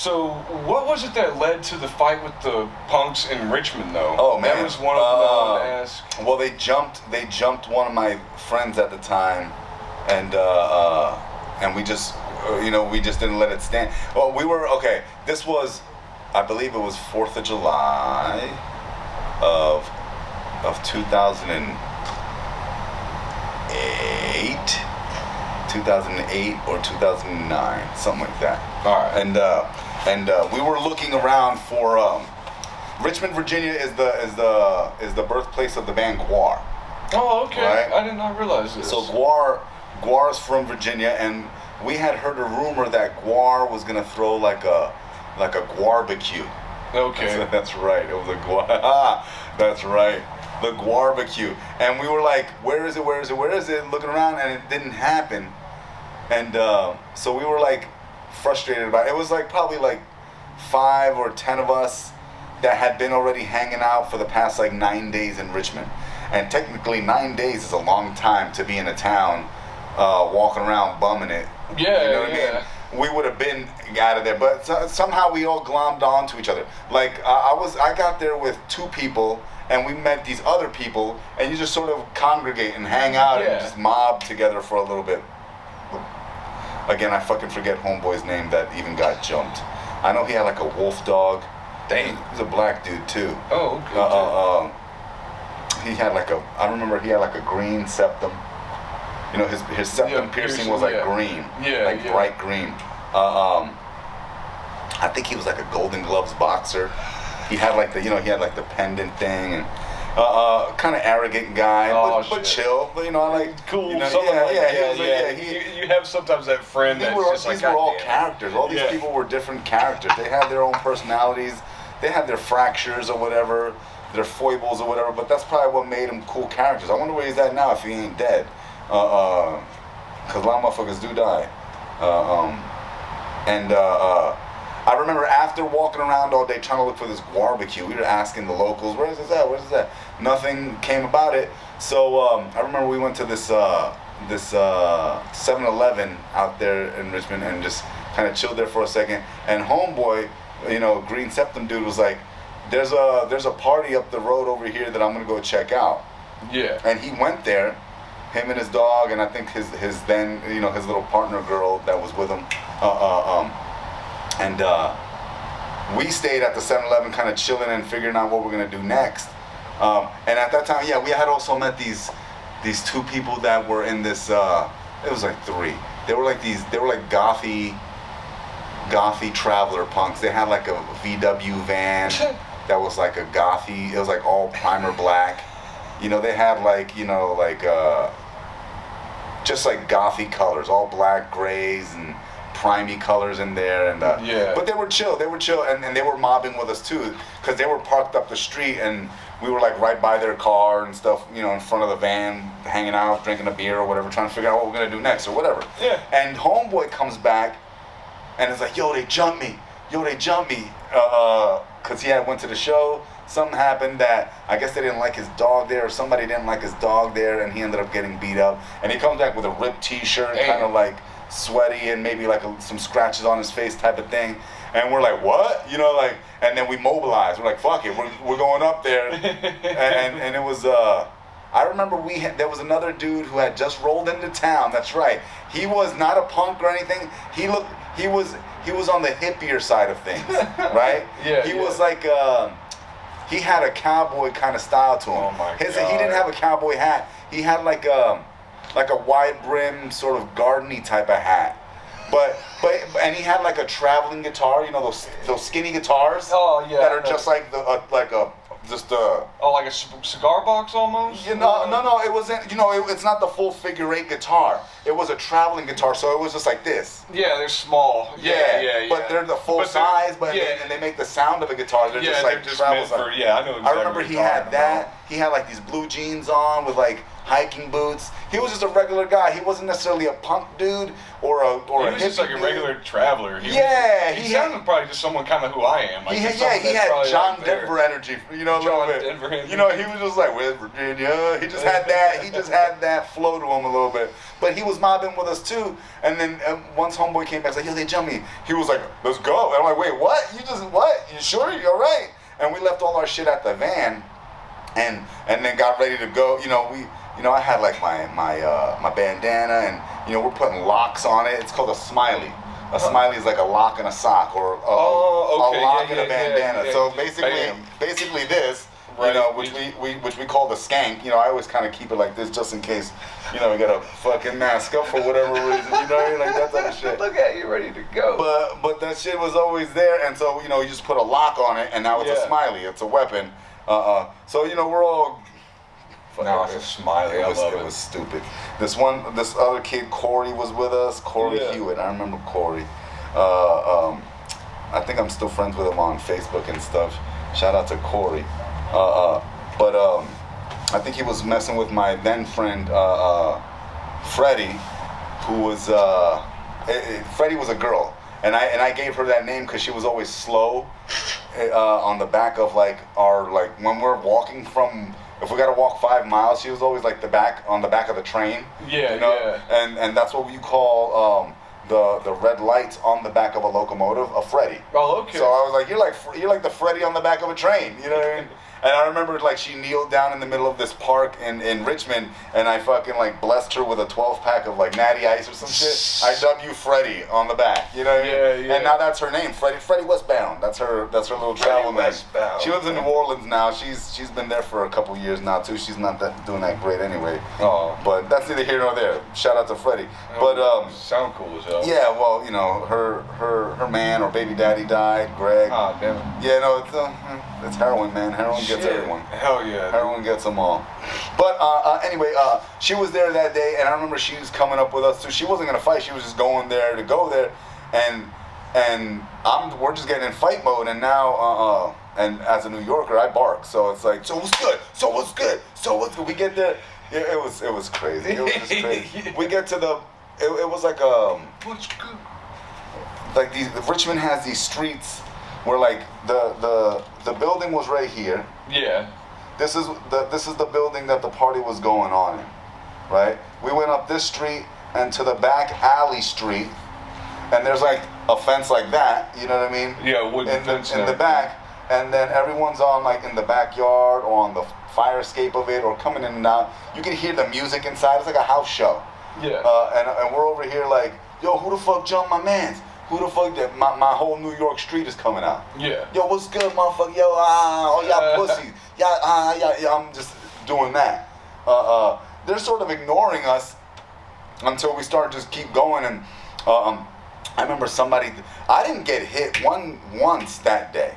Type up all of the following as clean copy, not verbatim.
So, what was it that led to the fight with the punks in Richmond, though? Oh man, that was one of them that I wanted to ask. Well, they jumped one of my friends at the time, and we just, we just didn't let it stand. Well, we were okay. This was, I believe it was 4th of July of 2008 or 2009, something like that. All right. And we were looking around for Richmond, Virginia is the birthplace of the band Gwar. Oh, okay. Right? I did not realize this. So Gwar's from Virginia, and we had heard a rumor that Gwar was gonna throw like a Gwarbecue. Okay. That's right. It was a Gwar. That's right. The Gwarbecue. And we were like, where is it? Where is it? Where is it? Looking around, and it didn't happen. And so we were like frustrated about it. It was like probably like 5 or 10 of us that had been already hanging out for the past like 9 days in Richmond. And technically 9 days is a long time to be in a town walking around bumming it. Yeah, you know what I mean? We would have been out of there, but somehow we all glommed on to each other. Like I got there with 2 people, and we met these other people, and you just sort of congregate and hang out and just mob together for a little bit. Again, I fucking forget homeboy's name that even got jumped. I know he had like a wolf dog. Dang. He's a black dude too. Oh, okay. He had like I remember he had like a green septum. You know, his septum piercing was like green. Yeah, like bright green. I think he was like a Golden Gloves boxer. He had like the pendant thing, and kind of arrogant guy, but chill. You know, like cool. You know, You have sometimes that friend that's just like, these were all characters. All these people were different characters. They had their own personalities. They had their fractures or whatever, their foibles or whatever. But that's probably what made them cool characters. I wonder where he's at now if he ain't dead. Because a lot of motherfuckers do die. I remember after walking around all day trying to look for this barbecue, we were asking the locals, where's this at? Where's this at? Nothing came about it. So I remember we went to this 7-Eleven out there in Richmond and just kind of chilled there for a second. And homeboy, Green Septum dude was like, there's a party up the road over here that I'm gonna go check out. Yeah. And he went there, him and his dog, and I think his then his little partner girl that was with him. We stayed at the 7-Eleven kind of chilling and figuring out what we're gonna do next. And at that time, we had also met these 2 people that were in this. It was like 3. They were like gothy traveler punks. They had like a VW van that was like a gothy. It was like all primer black. They had just like gothy colors, all black, grays, and primey colors in there. And but they were chill, and they were mobbing with us too, because they were parked up the street, and we were like right by their car and stuff, in front of the van, hanging out, drinking a beer or whatever, trying to figure out what we're gonna do next or whatever. Yeah. And homeboy comes back, and it's like, they jumped me, because he had went to the show. Something happened that I guess they didn't like his dog there, or somebody didn't like his dog there, and he ended up getting beat up. And he comes back with a ripped T-shirt, kind of like sweaty, and maybe like some scratches on his face type of thing. And we're like, what? And then we mobilized. We're like, fuck it, we're going up there. and it was I remember there was another dude who had just rolled into town. That's right. He was not a punk or anything. He was on the hippier side of things, right? He was like he had a cowboy kind of style to him. Oh my God. He didn't have a cowboy hat. He had like a wide brim sort of gardeny type of hat. And he had like a traveling guitar, those skinny guitars. Oh yeah. That are just like like a cigar box almost. No, it wasn't. It's not the full figure 8 guitar. It was a traveling guitar, so it was just like this. Yeah, they're small. Yeah. But they're the full size, and they make the sound of a guitar. They're just like travel. I know exactly. I remember he had that. He had like these blue jeans on with like hiking boots. He was just a regular guy. He wasn't necessarily a punk dude or a He was just like a regular traveler. He sounded probably just someone kind of who I am. Like he had John like Denver energy, you know, a John little bit. Denver energy. You know, he was just like West Virginia. He just had that. He just had that flow to him a little bit. But he was mobbing with us too. And then once homeboy came back, he's like, yo, they jumped me. He was like, let's go. And I'm like, wait, what? You just what? You sure? You all right? And we left all our shit at the van, and then got ready to go. I had like my bandana, and we're putting locks on it. It's called a smiley. A smiley is like a lock and a sock, or a lock and a bandana. So basically this, right. which we call the skank. I always kind of keep it like this just in case, we gotta fucking mask up for whatever reason. Like that type of shit. Look at you, ready to go. But that shit was always there, and so you just put a lock on it, and now it's a smiley. It's a weapon. So we're all. No, it's a smiley. It was stupid. This other kid, Corey, was with us. Corey Hewitt. I remember Corey. I think I'm still friends with him on Facebook and stuff. Shout out to Corey. But I think he was messing with my then friend Freddie, who was Freddie was a girl, and I gave her that name because she was always slow on the back of when we're walking from. If we gotta walk 5 miles, she was always like on the back of the train. Yeah. And that's what you call the red lights on the back of a locomotive, a Freddy. Oh, okay. So I was like, you're like the Freddy on the back of a train. You know what I mean? And I remember she kneeled down in the middle of this park in Richmond, and I fucking blessed her with a 12-pack of Natty Ice or some shit. I dubbed you Freddie on the back. You know what I mean? Yeah. And now that's her name, Freddie Westbound. That's her little travel name. She lives in New Orleans now. She's been there for a couple years now too. She's not doing that great anyway. Oh. But that's neither here nor there. Shout out to Freddie. But sound cool as hell. yeah, well, her man or baby daddy died, Greg. Ah, damn it. Yeah, no, it's heroin, man. Heroin gets everyone. Hell yeah. Heroin gets them all. But anyway, she was there that day, and I remember she was coming up with us too. She wasn't gonna fight. She was just going there to go there, and we're just getting in fight mode. And now, and as a New Yorker, I bark. So it's like, so what's good? So what's good? So what's good? We get there. Yeah, it was crazy. It was just crazy. We get to it was like what's good? Like Richmond has these streets where the building was right here. Yeah. This is the building that the party was going on in, right? We went up this street and to the back alley street, and there's a fence like that, you know what I mean? Yeah, wooden fence in the back, and then everyone's on in the backyard or on the fire escape of it or coming in and out. You can hear the music inside. It's like a house show. Yeah. And we're over here yo, who the fuck jumped my mans? Who the fuck did my whole New York street is coming out? Yeah. Yo, what's good, motherfucker? Yo, y'all pussies. I'm just doing that. They're sort of ignoring us until we start just keep going. And I remember I didn't get hit once that day,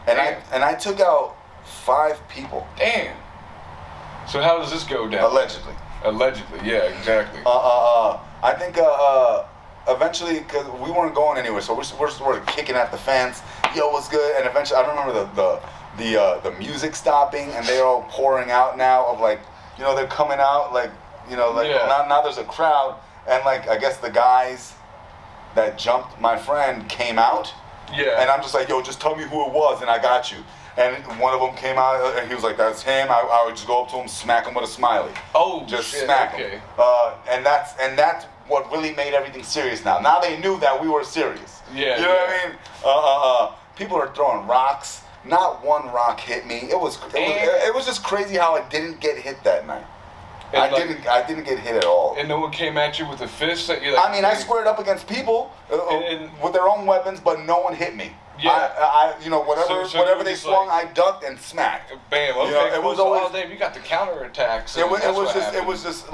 and I took out 5 people. Damn. So how does this go down? Allegedly, yeah, exactly. I think eventually, because we weren't going anywhere, so we're sort of kicking at the fence. Yo, what's good? And eventually, I remember the music stopping, and they're all pouring out now of they're coming out now there's a crowd, and I guess the guys that jumped my friend came out. Yeah. And I'm just like, yo, just tell me who it was, and I got you. And one of them came out, and he was like, that's him. I would just go up to him, smack him with a smiley. Oh, just shit, smack okay. him. And that's what really made everything serious now. Now they knew that we were serious. Yeah. You know what I mean? People are throwing rocks. Not one rock hit me. It was just crazy how I didn't get hit that night. I didn't get hit at all. And no one came at you with a fist that you I squared up against people with their own weapons, but no one hit me. Yeah. Whatever they swung, I ducked and smacked. Bam. Okay. It was always. You got the counterattacks. It was just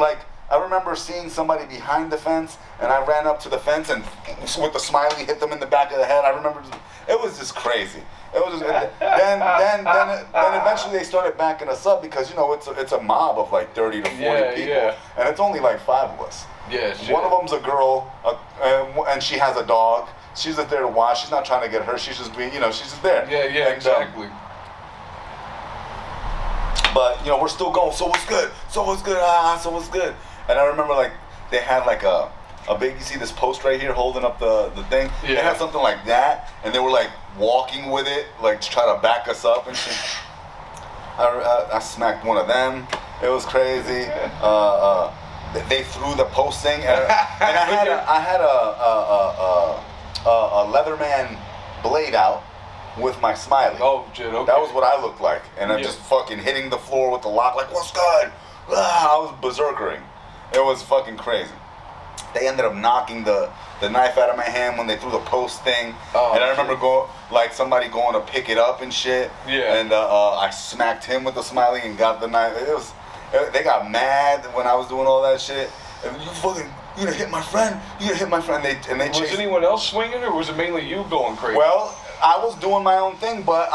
I remember seeing somebody behind the fence, and I ran up to the fence and with the smiley hit them in the back of the head. I remember it was just crazy. It was just then eventually they started backing us up because it's a mob of 30 to 40 people, and it's only 5 of us. Yeah. One of them's a girl, and she has a dog. She's just there to watch. She's not trying to get hurt. She's just being, she's just there. Yeah, and, exactly. But we're still going. So what's good? So what's good? So what's good? And I remember like they had like a big. You see this post right here holding up the thing. Yeah. They had something like that, and they were like walking with it, like to try to back us up and shit. I smacked one of them. It was crazy. They threw the posting, and I had a Leatherman blade out with my smiley. Oh, shit, okay. That was what I looked like, and I'm just fucking hitting the floor with the lock, like, what's good? I was berserkering. It was fucking crazy. They ended up knocking the knife out of my hand when they threw the post thing, and I remember somebody going to pick it up and shit. Yeah. And I smacked him with the smiley and got the knife. They got mad when I was doing all that shit. And you gonna hit my friend? You gonna hit my friend? They was chased. anyone else swinging, or was it mainly you going crazy? Well, I was doing my own thing, but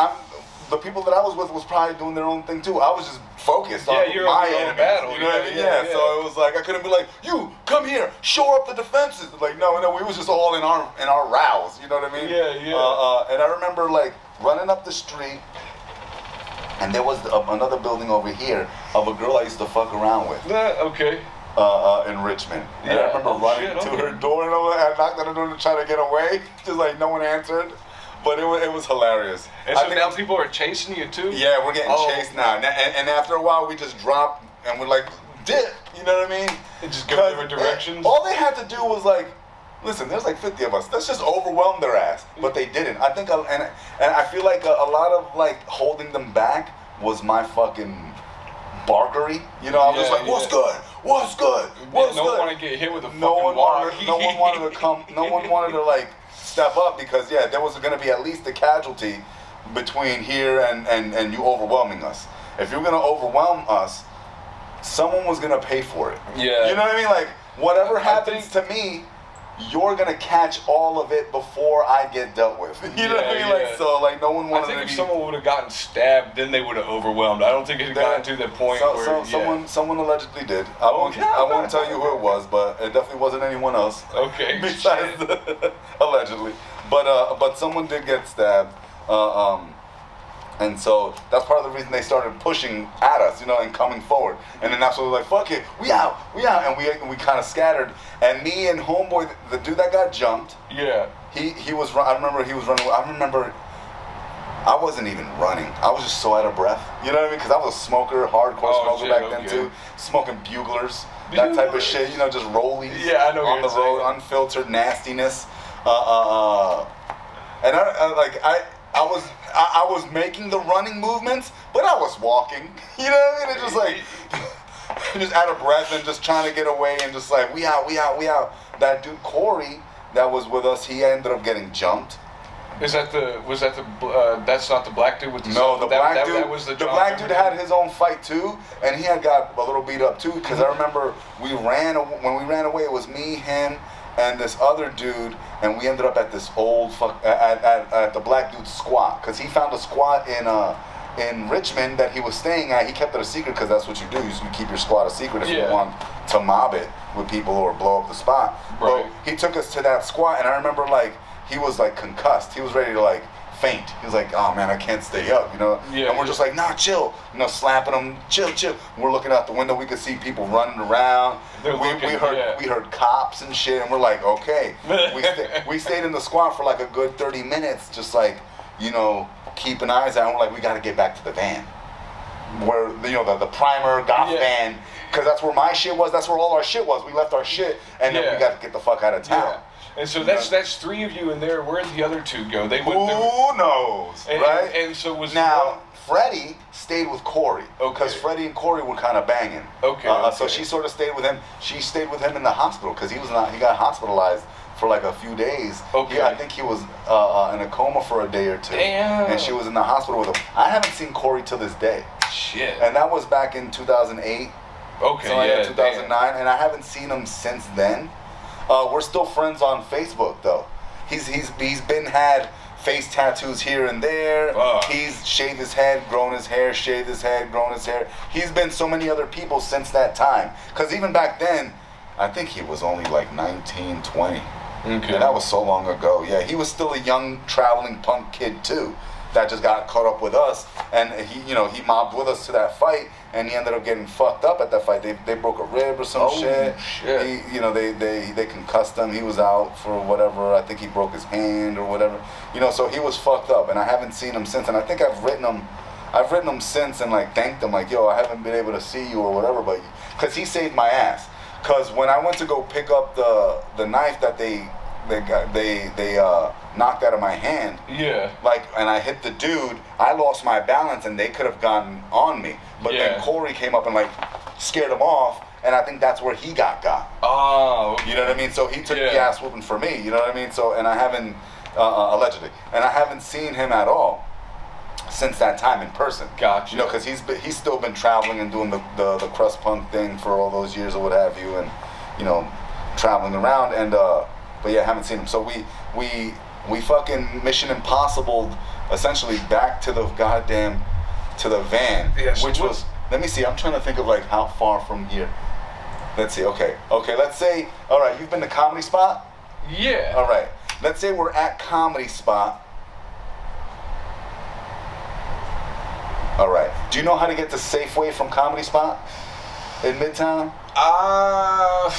the people that I was with was probably doing their own thing too. I was just focused on my enemy battle. You know what I mean? Yeah. So it was like I couldn't be like, you come here, shore up the defenses. Like no, we was just all in our rows. You know what I mean? Yeah. And I remember like running up the street, and there was another building over here of a girl I used to fuck around with. Okay. In Richmond. And I remember running to her door, and I knocked on the door to try to get away, just like no one answered. But it was hilarious. And so now people are chasing you too? Yeah, we're getting chased now. And after a while, we just dropped and we're like, dip. You know what I mean? And just go different directions? All they had to do was like, listen, there's like 50 of us. Let's just overwhelm their ass. But they didn't. I think, and I feel like a lot of like holding them back was my fucking barkery. I was just like, what's good? What's good? What's good? No one wanted to get hit with a fucking no one water. wanted to come. No one wanted to like step up because there was going to be at least a casualty between here and you overwhelming us. If you're going to overwhelm us, someone was going to pay for it. Yeah. You know what I mean? Like whatever happens to me, you're going to catch all of it before I get dealt with. You know what I mean? Like so like no one wanted to I think if someone would have gotten stabbed, then they would have overwhelmed. I don't think it had gotten to that point where someone allegedly did. I won't tell you who it was, but it definitely wasn't anyone else. Okay. Besides allegedly. But someone did get stabbed. And so that's part of the reason they started pushing at us, and coming forward. And then that's when we were like, fuck it, we out. And we kind of scattered. And me and homeboy, the dude that got jumped. Yeah. He was. I remember he was running. I remember. I wasn't even running. I was just so out of breath. You know what I mean? Because I was a smoker, hardcore smoker back then too. Smoking buglers, that type of shit. Just rollies. Yeah, I know. On the road, unfiltered nastiness. And I was making the running movements, but I was walking. You know what I mean? It's just like, just out of breath and just trying to get away and just like, we out. That dude Corey that was with us, he ended up getting jumped. That's not the black dude with the No, the black dude. That was the black dude had his own fight too, and he had got a little beat up too. Because I remember when we ran away, it was me, him, and this other dude, and we ended up at this old at the black dude's squat, because he found a squat in Richmond that he was staying at. He kept it a secret because that's what you do. You keep your squat a secret if you want to mob it with people or blow up the spot. Right. But he took us to that squat, and I remember like he was like concussed. He was ready to like faint. He was like, oh man, I can't stay up, Yeah, and we're just like, nah, chill, slapping him, chill. We're looking out the window, we could see people running around. We heard cops and shit, and we're like, okay. We stayed in the squat for like a good 30 minutes, just like, keeping eyes out. And we're like, we got to get back to the van, where the primer goth van, because that's where my shit was. That's where all our shit was. We left our shit, and then we got to get the fuck out of town. Yeah. And so that's three of you in there. Where did the other two go? Who knows, right? And so was now Freddie stayed with Corey, because Freddie and Corey were kind of banging. Okay. So she sort of stayed with him. She stayed with him in the hospital because he got hospitalized for like a few days. Okay. I think he was in a coma for a day or two. Damn. And she was in the hospital with him. I haven't seen Corey till this day. Shit. And that was back in 2008. Okay. So 2009, and I haven't seen him since then. We're still friends on Facebook though. He's had face tattoos here and there. He's shaved his head, grown his hair, shaved his head, grown his hair. He's been so many other people since that time. Because even back then, I think he was only like 19, 20. Okay. And that was so long ago. Yeah, he was still a young traveling punk kid too. that just got caught up with us, and he mobbed with us to that fight, and he ended up getting fucked up at that fight. They broke a rib or some shit. They concussed him. He was out for whatever. I think he broke his hand or whatever. So he was fucked up, and I haven't seen him since. And I think I've written him since and like thanked him, like, yo, I haven't been able to see you or whatever, but because he saved my ass. Because when I went to go pick up the knife that they knocked out of my hand, and I hit the dude, I lost my balance and they could have gotten on me, but then Corey came up and like scared him off, and I think that's where he got. Oh, okay. You know what I mean? So he took the ass whooping for me. You know what I mean? So, and I haven't allegedly, and I haven't seen him at all since that time in person. Gotcha. Because he's still been traveling and doing the crust punk thing for all those years or what have you, and traveling around, and but yeah, I haven't seen him. So we fucking Mission Impossible essentially back to the van, which was, let me see, I'm trying to think of like how far from here. Let's see. Okay, let's say, all right, you've been to Comedy Spot? Yeah. All right, let's say we're at Comedy Spot. All right. Do you know how to get to Safeway from Comedy Spot in Midtown? No,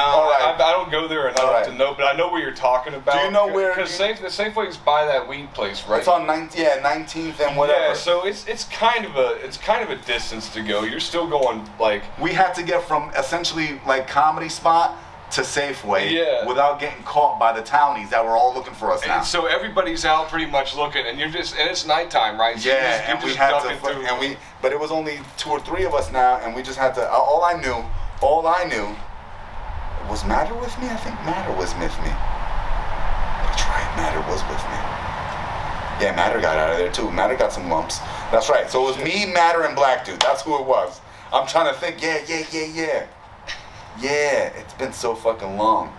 I don't go there enough to know, but I know what you're talking about. Do you know where? Because the Safeway's by that weed place, right? It's on 19th and whatever. Yeah, so it's kind of a distance to go. You're still going like. We had to get from essentially like Comedy Spot to Safeway without getting caught by the townies that were all looking for us now. And so everybody's out pretty much looking, and and it's nighttime, right? So and we had to, but it was only 2 or 3 of us now, and we just had to. All I knew was Matter with me. I think Matter was with me. That's right, Matter was with me. Yeah, Matter got out of there too. Matter got some lumps. That's right. So it was me, Matter, and Black Dude. That's who it was. I'm trying to think. Yeah, it's been so fucking long.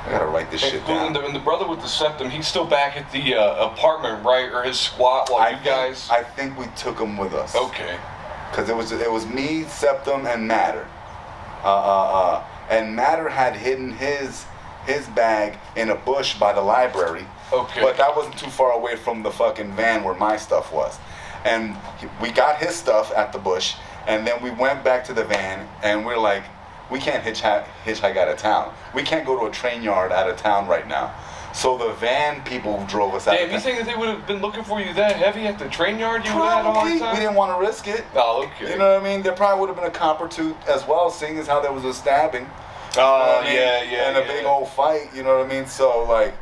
I gotta write this shit down. And the brother with the septum, he's still back at the apartment, right, or his squat while you guys. I think we took him with us. Okay. Because it was me, Septum, and Matter. And Matter had hidden his bag in a bush by the library. Okay. But that wasn't too far away from the fucking van where my stuff was. And we got his stuff at the bush, and then we went back to the van, and we're like, we can't hitchhike out of town. We can't go to a train yard out of town right now. So the van people drove us out. Damn, you think that they would have been looking for you that heavy at the train yard? You would have had a hard time? We didn't want to risk it. Oh, okay. You know what I mean? There probably would have been a cop or two as well, seeing as how there was a stabbing. Oh, And a big old fight, you know what I mean? So like,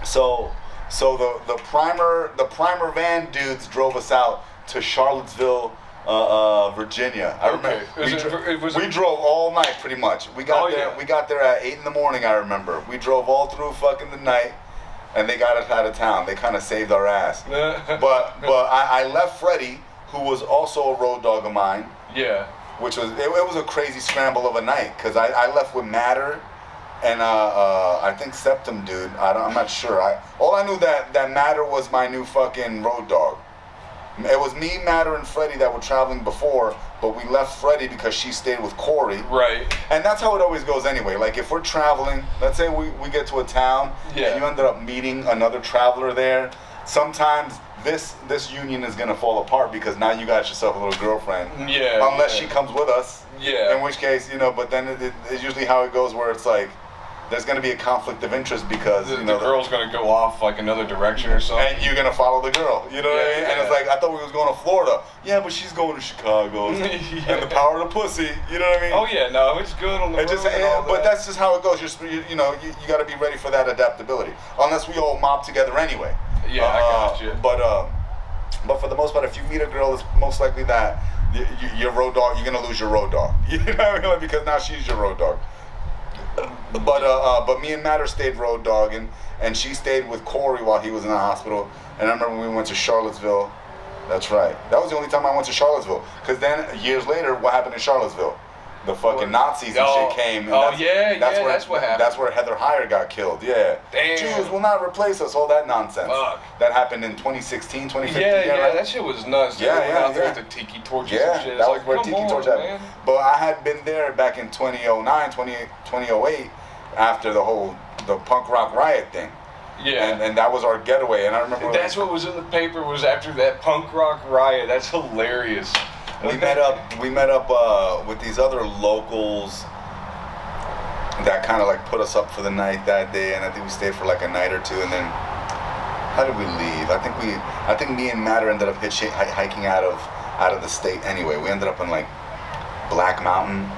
so the primer van dudes drove us out to Charlottesville, Virginia. I remember we drove all night pretty much. We got there at 8 in the morning. I remember we drove all through fucking the night, and they got us out of town. They kind of saved our ass. but I left Freddie, who was also a road dog of mine. Yeah. Which was it was a crazy scramble of a night because I left with Matter and I think Septum dude. I'm not sure. All I knew that Matter was my new fucking road dog. It was me, Matter, and Freddie that were traveling before, but we left Freddie because she stayed with Corey. Right. And that's how it always goes anyway. Like, if we're traveling, let's say we get to a town, and you ended up meeting another traveler there, sometimes this union is going to fall apart because now you got yourself a little girlfriend. Yeah. Unless she comes with us. Yeah. In which case, but then it's usually how it goes where it's like, there's going to be a conflict of interest because, the girl's going to go off like another direction or something. And you're going to follow the girl, you know what I mean? Yeah. And it's like, I thought we was going to Florida. Yeah, but she's going to Chicago. And the power of the pussy, you know what I mean? Oh, yeah, no, it's good on the road. But that's just how it goes. You got to be ready for that adaptability. Unless we all mob together anyway. Yeah, I got you. But for the most part, if you meet a girl, it's most likely that your road dog, you're going to lose your road dog. You know what I mean? Because now she's your road dog. But me and Matter stayed road dog, and she stayed with Corey while he was in the hospital. And I remember when we went to Charlottesville. That's right. That was the only time I went to Charlottesville. Because then years later, what happened in Charlottesville? The fucking Nazis and shit came. And that's what happened. That's where Heather Heyer got killed. Yeah. Damn. Jews will not replace us. All that nonsense. Fuck. That happened in 2016, 2015. Yeah, that shit was nuts. Yeah. With the tiki torches yeah, and shit. that was where tiki torch happened. But I had been there back in 2008 after the punk rock riot thing. Yeah. And that was our getaway. And I remember That's what was in the paper was after that punk rock riot. That's hilarious. we met up with these other locals that kind of like put us up for the night that day, and I think we stayed for like a night or two, and then how did we leave? I think me and Matter ended up hiking out of the state anyway. We ended up in like Black Mountain,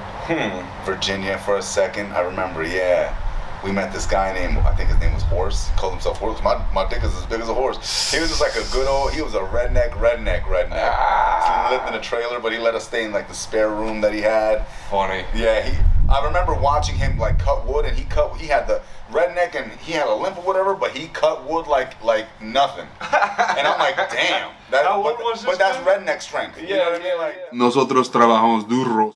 Virginia for a second. I remember, yeah. We met this guy named, I think his name was Horse. He called himself Horse. My dick is as big as a horse. He was just like a good old, he was a redneck. So he lived in a trailer, but he let us stay in like the spare room that he had. Funny. Yeah, I remember watching him like cut wood, and he had the redneck and he had a limp or whatever, but he cut wood like nothing. And I'm like, damn. How old was this But that's dude? redneck strength. Yeah, You know what I mean? Like, Nosotros trabajamos duro.